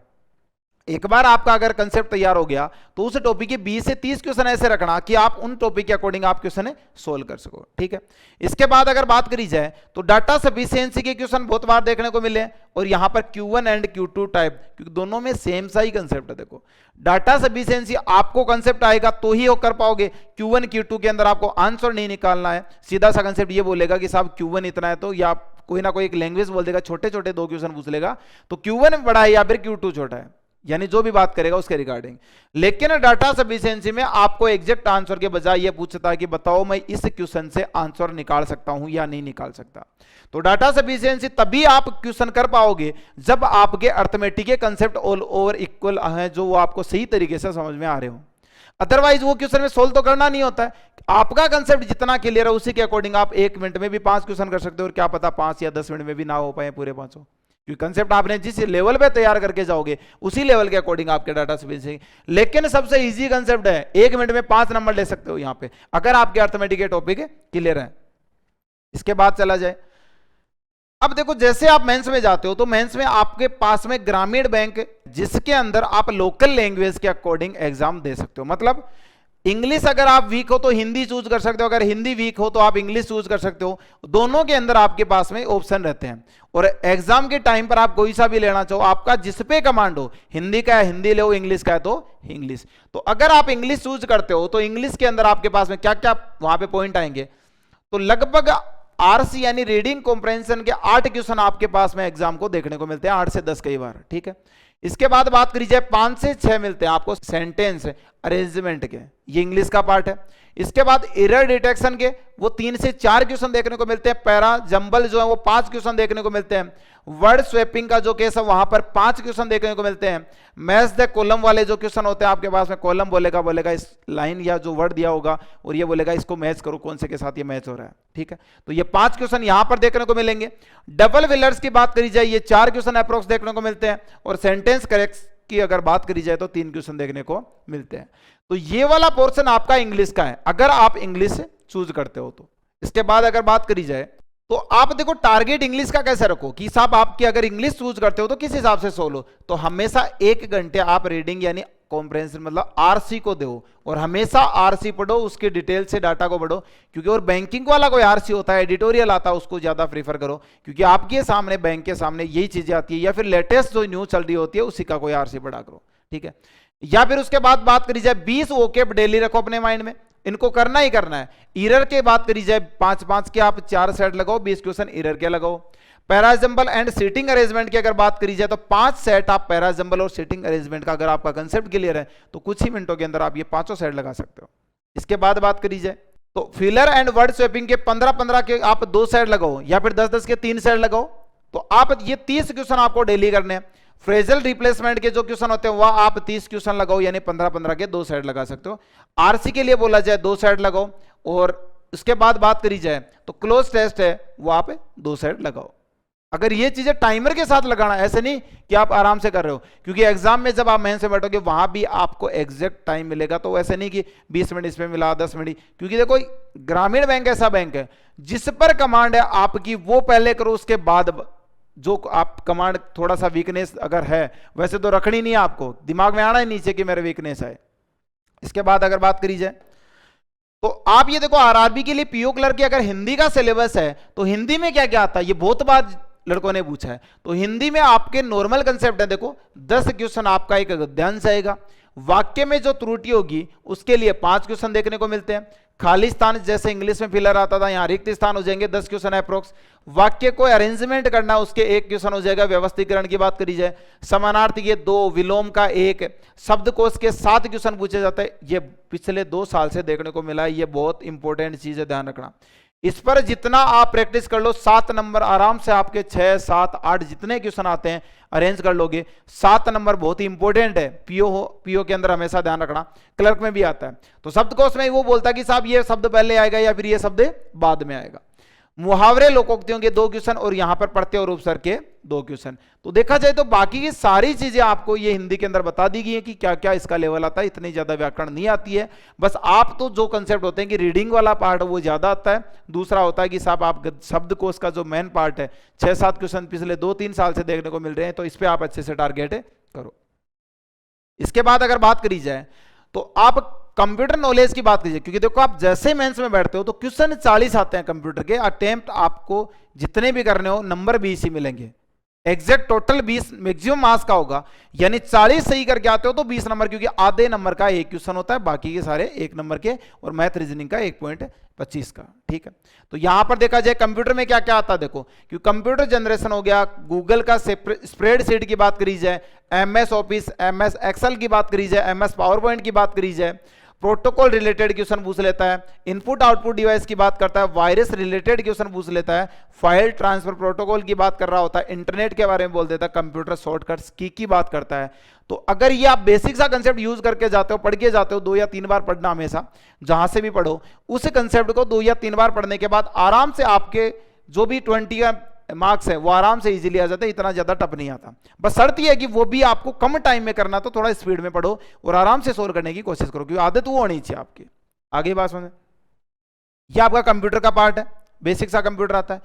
एक बार आपका अगर कंसेप्ट तैयार हो गया तो उस टॉपिक के 20 से 30 क्वेश्चन ऐसे रखना कि आप उन टॉपिक के अकॉर्डिंग आप क्वेश्चन सोल्व कर सको, ठीक है। इसके बाद अगर बात करी जाए तो डाटा सफिशिएंसी के क्वेश्चन बहुत बार देखने को मिले, और यहां पर Q1 एंड Q2 टाइप, क्योंकि दोनों में सेम सा ही कंसेप्ट है। देखो डाटा सफिशिएंसी आपको कंसेप्ट आएगा तो ही हो कर पाओगे। Q1 Q2 के अंदर आपको आंसर नहीं निकालना है, सीधा सा कंसेप्ट ये बोलेगा कि साहब Q1 इतना है, तो या कोई ना कोई एक लैंग्वेज बोल देगा, छोटे छोटे 2 क्वेश्चन पूछ लेगा तो Q1 बड़ा है या फिर Q2 छोटा है, यानी जो भी बात करेगा उसके रिगार्डिंग। लेकिन डाटा सफिशिएंसी में आपको एग्जैक्ट आंसर के बजाय ये पूछता है कि बताओ मैं इस क्वेश्चन से आंसर निकाल सकता हूं या नहीं निकाल सकता। तो डाटा सफिशिएंसी तभी आप क्वेश्चन कर पाओगे जब आपके अर्थमेटिक के कंसेप्ट ऑल ओवर इक्वल हैं, जो वो आपको सही तरीके से समझ में आ रहे हो। अदरवाइज वो क्वेश्चन में सोल्व तो करना नहीं होता है। आपका कंसेप्ट जितना क्लियर है उसी के अकॉर्डिंग आप 1 मिनट में भी 5 क्वेश्चन कर सकते हो, और क्या पता 5 या 10 मिनट में भी ना हो पाए पूरे 5। क्योंकि कंसेप्ट आपने जिस लेवल पे तैयार करके जाओगे उसी लेवल के अकॉर्डिंग आपके डाटा सफिशिएंसी। लेकिन सबसे इजी कंसेप्ट है, 1 मिनट में 5 नंबर ले सकते हो यहां पे, अगर आपके अर्थमेटिक के टॉपिक क्लियर है। इसके बाद चला जाए, अब देखो जैसे आप मेंस में जाते हो तो मेंस में आपके पास में ग्रामीण बैंक, जिसके अंदर आप लोकल लैंग्वेज के अकॉर्डिंग एग्जाम दे सकते हो। मतलब इंग्लिश अगर आप वीक हो तो हिंदी चूज कर सकते हो, अगर हिंदी वीक हो तो आप इंग्लिश चूज कर सकते हो। दोनों के अंदर आपके पास में ऑप्शन रहते हैं, और एग्जाम के टाइम पर आप कोई सा भी लेना चाहो, आपका जिस पे कमांड हो, हिंदी का है हिंदी लो, इंग्लिश का है तो इंग्लिश। तो अगर आप इंग्लिश चूज करते हो तो इंग्लिश के अंदर आपके पास में क्या क्या वहां पे पॉइंट आएंगे, तो लगभग आरसी यानी रीडिंग कॉम्प्रहेंशन के 8 क्वेश्चन आपके पास में एग्जाम को देखने को मिलते हैं, 8 से 10 कई बार, ठीक है। इसके बाद बात करी जाए 5 से 6 मिलते हैं आपको सेंटेंस अरेंजमेंट के, ये इंग्लिश का पार्ट है। इसके बाद एरर डिटेक्शन के वो 3 से 4 क्वेश्चन देखने को मिलते हैं। पैरा जंबल जो है वो 5 क्वेश्चन देखने को मिलते हैं। वर्ड स्वैपिंग का जो केस है वहां पर 5 क्वेश्चन देखने को मिलते हैं। मैच द कॉलम वाले जो क्वेश्चन होते हैं आपके पास में, कॉलम बोलेगा इस लाइन या जो वर्ड दिया होगा और ये बोलेगा इसको मैच करो, कौन से के साथ ये मैच हो रहा है, ठीक है। तो ये 5 क्वेश्चन यहां पर देखने को मिलेंगे। डबल फिलर्स की बात करी जाए, ये 4 क्वेश्चन अप्रोक्स देखने को मिलते हैं, और सेंटेंस करेक्ट की अगर बात करी जाए तो 3 क्वेश्चन देखने को मिलते हैं। तो ये वाला पोर्शन आपका इंग्लिश का है, अगर आप इंग्लिश चूज करते हो तो। इसके बाद अगर बात करी जाए तो आप देखो टारगेट इंग्लिश का कैसे रखो कि साहब आपकी अगर इंग्लिश चूज करते हो तो किस हिसाब से सोलो, तो हमेशा 1 घंटे आप रीडिंग यानी कॉम्प्रहेंशन मतलब आरसी को दो, और हमेशा आरसी पढ़ो, उसके डिटेल से डाटा को पढ़ो। क्योंकि और बैंकिंग वाला कोई आरसी होता है, एडिटोरियल आता है, उसको ज्यादा प्रीफर करो, क्योंकि आपके सामने बैंक के सामने यही चीजें आती है, या फिर लेटेस्ट जो न्यूज चल रही होती है उसी का कोई आरसी पढ़ा करो, ठीक है। या फिर उसके बाद बात करी जाए 20 वोकैब डेली रखो अपने माइंड में, इनको करना ही करना है। एरर के बात करी जाए 5-5 के आप 4 सेट लगाओ, 20 क्वेश्चन एरर के लगाओ। पैराजंबल एंड सीटिंग अरेंजमेंट की अगर बात करी जाए तो 5 सेट आप पैराजंबल और सीटिंग अरेंजमेंट का, अगर आपका कंसेप्ट क्लियर है तो कुछ ही मिनटों के अंदर आप ये 5 सेट लगा सकते हो। इसके बाद बात करी जाए तो फिलर एंड वर्ड स्वैपिंग के 15-15 के आप 2 सेट लगाओ, या फिर 10-10 के 3 सेट लगाओ। तो आप ये 30 क्वेश्चन आपको डेली करने हैं। फ्रेजल रिप्लेसमेंट के जो क्वेश्चन होते हैं वह आप 30 क्वेश्चन लगाओ, यानी 15-15 के 2 सेट लगा सकते हो। आरसी के लिए बोला जाए 2 सेट लगाओ, और उसके बाद बात करी जाए तो क्लोज टेस्ट है वो आप 2 सेट लगाओ। अगर ये चीजें टाइमर के साथ लगाना, ऐसे नहीं कि आप आराम से कर रहे हो, क्योंकि एग्जाम में जब आप मेन से बैठोगे वहां भी आपको एग्जैक्ट टाइम मिलेगा। तो ऐसे नहीं कि 20 मिनट इसमें मिला 10 मिनट, क्योंकि देखो ग्रामीण बैंक ऐसा बैंक है जिस पर कमांड है आपकी वो पहले करो, उसके बाद जो आप कमांड थोड़ा सा वीकनेस अगर है वैसे तो रखनी नहीं है, आपको दिमाग में आना ही नीचे कि मेरे वीकनेस है। इसके बाद अगर बात करी जाए तो आप ये देखो आरआरबी के लिए पीओ क्लर्क की अगर हिंदी का सिलेबस है तो हिंदी में क्या क्या आता है, ये बहुत बार लड़कों ने पूछा है। तो हिंदी में आपके नॉर्मल कंसेप्ट है, देखो 10 क्वेश्चन आपका एक गद्यांश आएगा, वाक्य में जो त्रुटि होगी उसके लिए 5 क्वेश्चन देखने को मिलते हैं, खाली स्थान जैसे इंग्लिश में फिलर आता था यहाँ रिक्त स्थान हो जाएंगे 10 क्वेश्चन अप्रोक्स, वाक्य को अरेंजमेंट करना उसके 1 क्वेश्चन हो जाएगा, व्यवस्थीकरण की बात करी जाए, समानार्थी के 2, विलोम का 1, शब्दकोश के 7 क्वेश्चन पूछे जाते हैं। ये पिछले 2 साल से देखने को मिला है, ये बहुत इंपॉर्टेंट चीज है, ध्यान रखना। इस पर जितना आप प्रैक्टिस कर लो 7 नंबर आराम से आपके 6, 7, 8 जितने क्वेश्चन आते हैं अरेंज कर लोगे। 7 नंबर बहुत ही इंपॉर्टेंट है, पीओ के अंदर हमेशा ध्यान रखना, क्लर्क में भी आता है। तो शब्दकोश में वो बोलता है कि साहब ये शब्द पहले आएगा या फिर ये शब्द बाद में आएगा। मुहावरे लोकोक्तियों के 2 क्वेश्चन और यहां पर प्रत्यय और उपसर्ग के 2 क्वेश्चन। तो देखा जाए तो बाकी की सारी चीजें आपको ये हिंदी के अंदर बता दी गई है कि क्या क्या इसका लेवल आता है, इतनी ज्यादा व्याकरण नहीं आती है। बस आप तो जो कंसेप्ट होते हैं कि रीडिंग वाला पार्ट वो ज्यादा आता है, दूसरा होता है कि साहब आप शब्दकोश का जो मेन पार्ट है 6-7 क्वेश्चन पिछले 2-3 साल से देखने को मिल रहे हैं, तो इस पर आप अच्छे से टारगेट करो। इसके बाद अगर बात करी जाए तो आप कंप्यूटर नॉलेज की बात कीजिए, क्योंकि देखो आप जैसे मेंस में बैठते हो तो क्वेश्चन 40 आते हैं कंप्यूटर के, अटेम्प्ट आपको जितने भी करने हो नंबर 20 ही मिलेंगे, एग्जैक्ट टोटल 20 मैक्सिमम मार्क्स का होगा, यानी 40 सही करके आते हो तो 20 नंबर, क्योंकि आधे नंबर का 1 क्वेश्चन होता है, बाकी के सारे 1 नंबर के, और मैथ रीजनिंग का 1.25 का। ठीक है, तो यहां पर देखा जाए कंप्यूटर में क्या क्या आता है, देखो क्योंकि कंप्यूटर जनरेशन हो गया, गूगल का स्प्रेडशीट की बात करी जाए, MS ऑफिस, MS एक्सेल की बात करी जाए, MS पावर पॉइंट की बात करी जाए, प्रोटोकॉल रिलेटेड क्वेश्चन पूछ लेता है, इनपुट आउटपुट डिवाइस की बात करता है, वायरस रिलेटेड क्वेश्चन पूछ लेता है, फाइल ट्रांसफर प्रोटोकॉल की बात कर रहा होता है, इंटरनेट के बारे में बोल देता है, कंप्यूटर शॉर्टकट्स की बात करता है। तो अगर ये आप बेसिक सा कंसेप्ट यूज करके जाते हो, पढ़ के जाते हो, 2 या 3 बार पढ़ना हमेशा, जहां से भी पढ़ो उस कंसेप्ट को 2 या 3 बार पढ़ने के बाद आराम से आपके जो भी 20 का मार्क्स है वो आराम से इजीली आ जाता है, इतना ज्यादा टफ नहीं आता। बस शर्त यह है कि वो भी आपको कम टाइम में करना, तो थोड़ा स्पीड में पढ़ो और आराम से सोल्व करने की कोशिश करो, क्योंकि आदत वो होनी चाहिए आपकी। आगे बात समझे, ये आपका कंप्यूटर का पार्ट है, बेसिक सा कंप्यूटर आता है।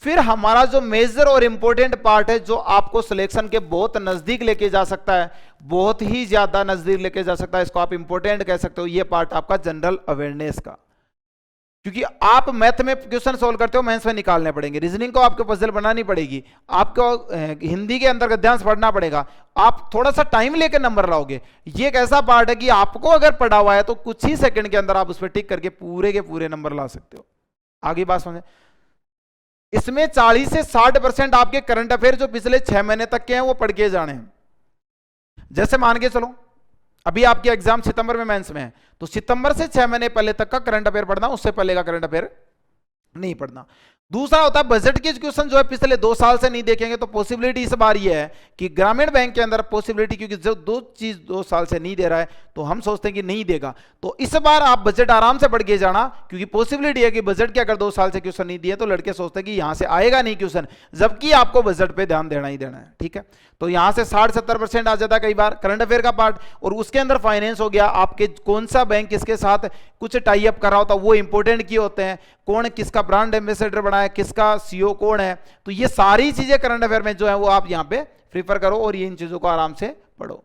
फिर हमारा जो मेजर और इंपॉर्टेंट पार्ट है, जो आपको सिलेक्शन के बहुत नजदीक लेके जा सकता है, बहुत ही ज्यादा नजदीक लेके जा सकता है, इसको आप इंपॉर्टेंट कह सकते हो, ये पार्ट आपका जनरल अवेयरनेस का, क्योंकि आप मैथ में क्वेश्चन सोल्व करते हो, मैथ्स में निकालने पड़ेंगे, रीजनिंग को आपको पजल बनानी पड़ेगी, आपको हिंदी के अंदर गद्यांश पढ़ना पड़ेगा, आप थोड़ा सा टाइम लेकर नंबर लाओगे। ये एक ऐसा पार्ट है कि आपको अगर पढ़ा हुआ है तो कुछ ही सेकंड के अंदर आप उस पर टिक करके पूरे के पूरे नंबर ला सकते हो। आगे बात समझे, इसमें 40 से 60% आपके करंट अफेयर जो पिछले 6 महीने तक के हैं वो पढ़ के जाने हैं। जैसे मान के चलो अभी आपके एग्जाम सितंबर में मेंस में है, तो सितंबर से 6 महीने पहले तक का करंट अफेयर पढ़ना, उससे पहले का करंट अफेयर नहीं पढ़ना। दूसरा होता है बजट के क्वेश्चन जो है पिछले 2 साल से नहीं देखेंगे, तो पॉसिबिलिटी इस बार ये है कि ग्रामीण बैंक के अंदर पॉसिबिलिटी, क्योंकि जो 2 साल से नहीं दे रहा है तो हम सोचते हैं कि नहीं देगा, तो इस बार आप बजट आराम से पढ़ के जाना, क्योंकि पॉसिबिलिटी है कि बजट के अगर 2 साल से क्वेश्चन नहीं दिए तो लड़के सोचते हैं कि यहां से आएगा नहीं क्वेश्चन, जबकि आपको बजट पे ध्यान देना ही देना है। ठीक है, तो यहां से 60-70% आ जाता है कई बार करंट अफेयर का पार्ट, और उसके अंदर फाइनेंस हो गया, आपके कौन सा बैंक किसके साथ कुछ टाई अप कर रहा होता है, वो इंपॉर्टेंट की होते हैं, कौन किसका ब्रांड एम्बेसडर बना है, किसका सीईओ कौन है, तो ये सारी चीजें करंट अफेयर में जो है वो आप यहां पे प्रीफर करो और ये इन चीजों को आराम से पढ़ो।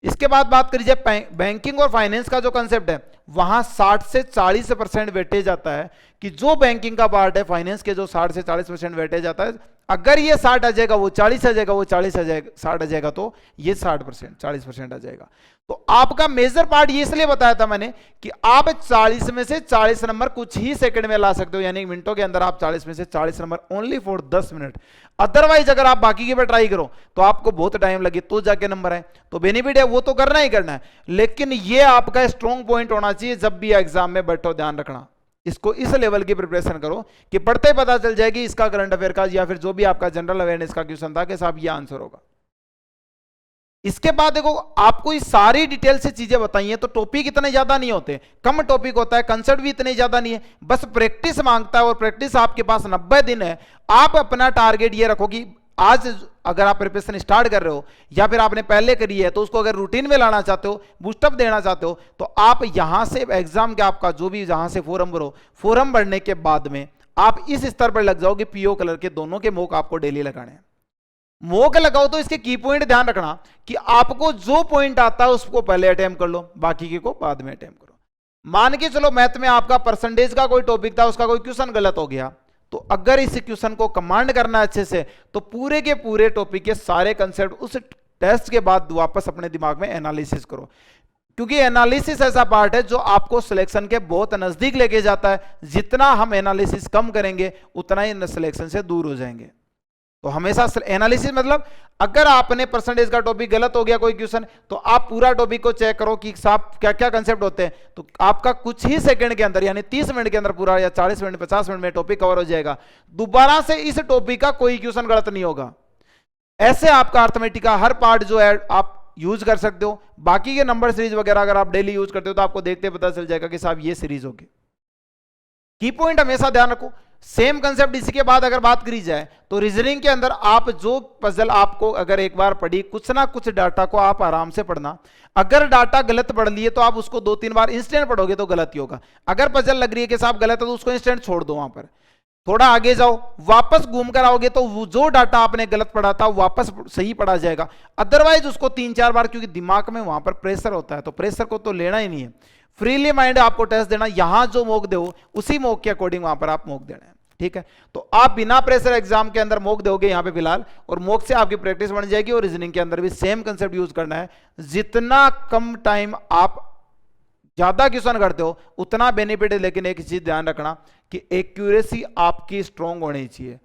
इसके बाद बात करिए बैंकिंग और फाइनेंस का जो कंसेप्ट है, वहां 60 से 40% वेटेज आता है, कि जो बैंकिंग का पार्ट है, फाइनेंस के जो 60 से 40% वेटेज आता है, अगर ये 60 आ जाएगा, वो 40 आ जाएगा, वो 40 आ जाएगा, 60 आ जाएगा, तो ये 60% 40% आ जाएगा। तो आपका मेजर पार्ट ये इसलिए बताया था मैंने कि आप 40 में से 40 नंबर कुछ ही सेकंड में ला सकते हो, यानी मिनटों के अंदर आप 40 में से 40 number only for 10 minute. Otherwise अगर आप बाकी के पे ट्राई करो तो आपको बहुत टाइम लगे तो जाके नंबर है, तो बेनिफिट है वो तो करना ही करना है, लेकिन ये आपका स्ट्रॉन्ग पॉइंट होना चाहिए जब भी एग्जाम में बैठो। ध्यान रखना, इसको इस लेवल की प्रिपरेशन करो कि पढ़ते पता चल जाएगी इसका करंट अफेयर का या फिर जो भी आपका जनरल अवेयरनेस का क्वेश्चन था कि साहब ये आंसर होगा। इसके बाद देखो आपको ये सारी डिटेल से चीजें बताई हैं, तो टॉपिक इतने ज्यादा नहीं होते, कम टॉपिक होता है, कंसेप्ट भी इतने ज्यादा नहीं है, बस प्रैक्टिस मांगता है, और प्रैक्टिस आपके पास 90 दिन है। आप अपना टारगेट ये रखो कि आज अगर आप प्रिपरेशन स्टार्ट कर रहे हो या फिर आपने पहले करी है, तो उसको अगर रूटीन में लाना चाहते हो, बूस्टअप देना चाहते हो, तो आप यहां से एग्जाम के आपका जो भी जहां से फॉर्म भरो, फॉर्म भरने के बाद में आप इस स्तर पर लग जाओगे, पीओ कलर के दोनों के मॉक आपको डेली लगाने हैं। मॉक लगाओ तो इसके की पॉइंट ध्यान रखना कि आपको जो पॉइंट आता है उसको पहले अटेम्प्ट कर लो, बाकी के को बाद में अटेम्प्ट करो। मान के चलो मैथ में आपका परसेंटेज का कोई टॉपिक था, उसका कोई क्वेश्चन गलत हो गया, तो अगर इस क्वेश्चन को कमांड करना है अच्छे से, तो पूरे के पूरे टॉपिक के सारे कंसेप्ट उस टेस्ट के बाद वापस अपने दिमाग में एनालिसिस करो, क्योंकि एनालिसिस ऐसा पार्ट है जो आपको सिलेक्शन के बहुत नजदीक लेके जाता है। जितना हम एनालिसिस कम करेंगे उतना ही सिलेक्शन से दूर हो जाएंगे। तो हमेशा एनालिसिस मतलब अगर आपने परसेंटेज का टॉपिक गलत हो गया कोई क्वेश्चन, तो आप पूरा टॉपिक को चेक करो कि साहब क्या क्या कंसेप्ट होते हैं, तो आपका कुछ ही सेकंड के अंदर यानी 30 मिनट के अंदर पूरा, या 40 मिनट 50 मिनट में टॉपिक कवर हो जाएगा। दोबारा से इस टॉपिक का कोई क्वेश्चन गलत नहीं होगा। ऐसे आपका अर्थमेटिक का हर पार्ट जो है आप यूज कर सकते हो। बाकी के नंबर सीरीज वगैरह अगर आप डेली यूज करते हो तो आपको देखते पता चल जाएगा कि साहब ये सीरीज होगी। की पॉइंट हमेशा ध्यान रखो, सेम कंसेप्ट इसी के बाद अगर बात करी जाए तो रीजनिंग के अंदर आप जो पजल आपको अगर एक बार पढ़ी, कुछ ना कुछ डाटा को आप आराम से पढ़ना। अगर डाटा गलत पढ़ लिए तो आप उसको 2-3 बार इंस्टेंट पढ़ोगे तो गलत ही होगा। अगर पजल लग रही है कि साहब गलत है तो उसको इंस्टेंट छोड़ दो, वहां पर थोड़ा आगे जाओ, वापस घूम कर आओगे तो वो जो डाटा आपने गलत पढ़ा था वापस सही पढ़ा जाएगा। अदरवाइज उसको 3-4 बार, क्योंकि दिमाग में वहां पर प्रेशर होता है, तो प्रेशर को तो लेना ही नहीं है। फ्रीली माइंड आपको टेस्ट देना, यहां जो मॉक दो उसी मॉक के अकॉर्डिंग वहां पर आप मॉक देना है, ठीक है। तो आप बिना प्रेशर एग्जाम के अंदर मॉक दोगे यहां पे फिलहाल, और मॉक से आपकी प्रैक्टिस बन जाएगी। और रीजनिंग के अंदर भी सेम कंसेप्ट यूज करना है। जितना कम टाइम आप ज्यादा क्वेश्चन करते हो उतना बेनिफिट है, लेकिन एक चीज ध्यान रखना कि एक्यूरेसी आपकी स्ट्रांग होनी चाहिए।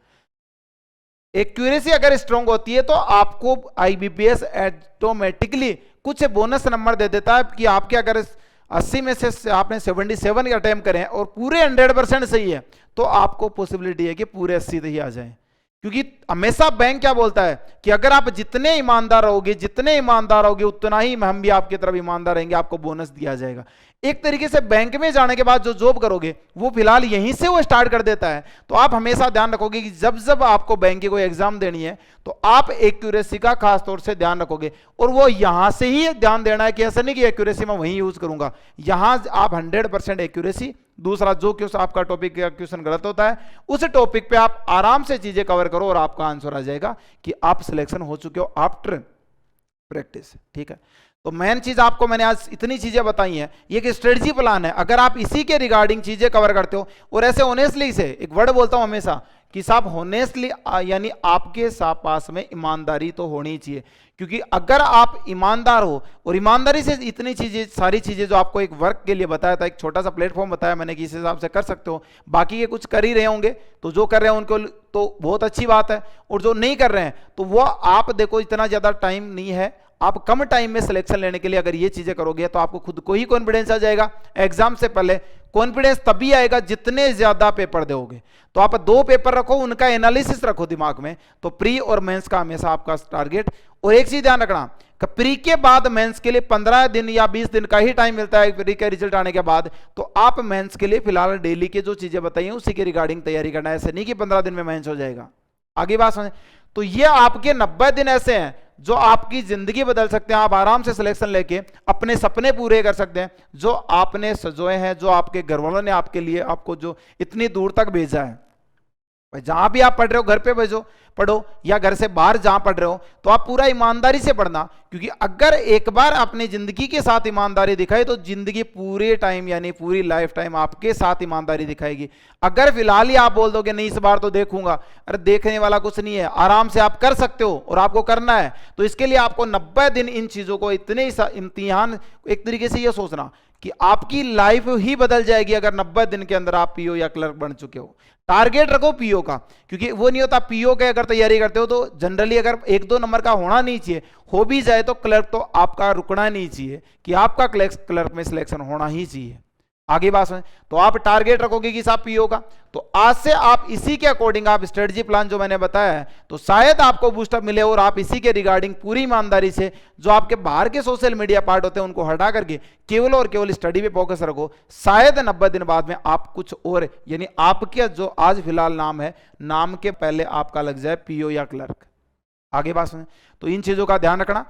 एक्यूरेसी अगर स्ट्रांग होती है तो आपको आईबीपीएस ऑटोमेटिकली कुछ बोनस नंबर दे देता है कि आपके अगर 80 में से आपने 77 अटेम्प्ट करें और पूरे 100% सही है तो आपको पॉसिबिलिटी है कि पूरे 80 ही आ जाएं। क्योंकि हमेशा बैंक क्या बोलता है कि अगर आप जितने ईमानदार रहोगे उतना ही हम भी आपकी तरफ ईमानदार रहेंगे, आपको बोनस दिया जाएगा। एक तरीके से बैंक में जाने के बाद जो जॉब करोगे वो फिलहाल यहीं से वो स्टार्ट कर देता है। तो आप हमेशा ध्यान रखोगे कि जब जब आपको बैंक की कोई एग्जाम देनी है तो आप एक्यूरेसी का खास तौर से ध्यान रखोगे, और वो यहां से ही ध्यान देना है कि ऐसा नहीं कि एक्यूरेसी मैं वहीं यूज करूंगा। यहां आप 100% एक्यूरेसी। दूसरा, जो क्वेश्चन आपका टॉपिक का क्वेश्चन गलत होता है उस टॉपिक पे आप आराम से चीजें कवर करो और आपका आंसर आ जाएगा कि आप सिलेक्शन हो चुके हो आफ्टर प्रैक्टिस, ठीक है। तो मेन चीज आपको मैंने आज इतनी चीजें बताई हैं, ये कि स्ट्रेटजी प्लान है। अगर आप इसी के रिगार्डिंग चीजें कवर करते हो और ऐसे ऑनेस्टली से, एक वर्ड बोलता हूं हमेशा कि साहब होनेस्टली, यानी आपके पास में ईमानदारी तो होनी चाहिए। क्योंकि अगर आप ईमानदार हो और ईमानदारी से इतनी चीजें, सारी चीजें जो आपको एक वर्क के लिए बताया था, एक छोटा सा प्लेटफॉर्म बताया मैंने कि इस हिसाब से कर सकते हो, बाकी ये कुछ कर ही रहे होंगे तो जो कर रहे हैं उनको तो बहुत अच्छी बात है, और जो नहीं कर रहे हैं तो वो आप देखो इतना ज्यादा टाइम नहीं है, आप कम टाइम में सिलेक्शन लेने के लिए अगर ये चीजें करोगे तो आपको खुद को ही कॉन्फिडेंस आ जाएगा। एग्जाम से पहले कॉन्फिडेंस तभी आएगा जितने ज्यादा पेपर दोगे। तो आप 2 पेपर रखो, उनका एनालिसिस रखो दिमाग में, तो प्री और मेंस का हमेशा आपका टारगेट। और एक चीज ध्यान रखना कि प्री के बाद मेंस के लिए 15 दिन या 20 दिन का ही टाइम मिलता है प्री का रिजल्ट आने के बाद। तो आप मेंस के लिए फिलहाल डेली के जो चीजें बताइए उसी के रिगार्डिंग तैयारी करना है, ऐसे नहीं कि 15 दिन में मेंस हो जाएगा। आगे बात समझे। तो ये आपके 90 दिन ऐसे हैं जो आपकी जिंदगी बदल सकते हैं। आप आराम से सिलेक्शन लेके अपने सपने पूरे कर सकते हैं जो आपने सजोए हैं, जो आपके घर वालों ने आपके लिए आपको जो इतनी दूर तक भेजा है। जहां भी आप पढ़ रहे हो, घर पे भेजो पढ़ो या घर से बाहर जहां पढ़ रहे हो, तो आप पूरा ईमानदारी से पढ़ना। क्योंकि अगर एक बार अपनी जिंदगी के साथ ईमानदारी दिखाई तो जिंदगी पूरे टाइम यानी पूरी लाइफ टाइम आपके साथ ईमानदारी दिखाएगी। अगर फिलहाल ही आप बोल दोगे नहीं इस बार तो देखूंगा, अरे देखने वाला कुछ नहीं है, आराम से आप कर सकते हो और आपको करना है। तो इसके लिए आपको 90 दिन इन चीजों को, इतने इम्तिहान, एक तरीके से ये सोचना कि आपकी लाइफ ही बदल जाएगी अगर 90 दिन के अंदर आप पीओ या क्लर्क बन चुके हो। टारगेट रखो पीओ का, क्योंकि वो नहीं होता पीओ के अगर तैयारी करते हो तो जनरली अगर 1-2 नंबर का होना नहीं चाहिए, हो भी जाए तो क्लर्क तो आपका रुकना नहीं चाहिए कि आपका क्लर्क में सिलेक्शन होना ही चाहिए। आगे बात सुन, तो आप टारगेट रखोगे कि साहब पीओ का, तो आज से आप इसी के अकॉर्डिंग आप स्ट्रेटजी प्लान जो मैंने बताया है तो शायद आपको बूस्टअप मिले और आप इसी के रिगार्डिंग पूरी ईमानदारी से जो आपके बाहर के सोशल मीडिया पार्ट होते हैं उनको हटा करके केवल और केवल स्टडी पे फोकस रखो। शायद 90 दिन बाद में आप कुछ और, यानी आपके जो आज फिलहाल नाम है, नाम के पहले आपका लग जाए पीओ या क्लर्क। आगे बात सुन, तो इन चीजों का ध्यान रखना।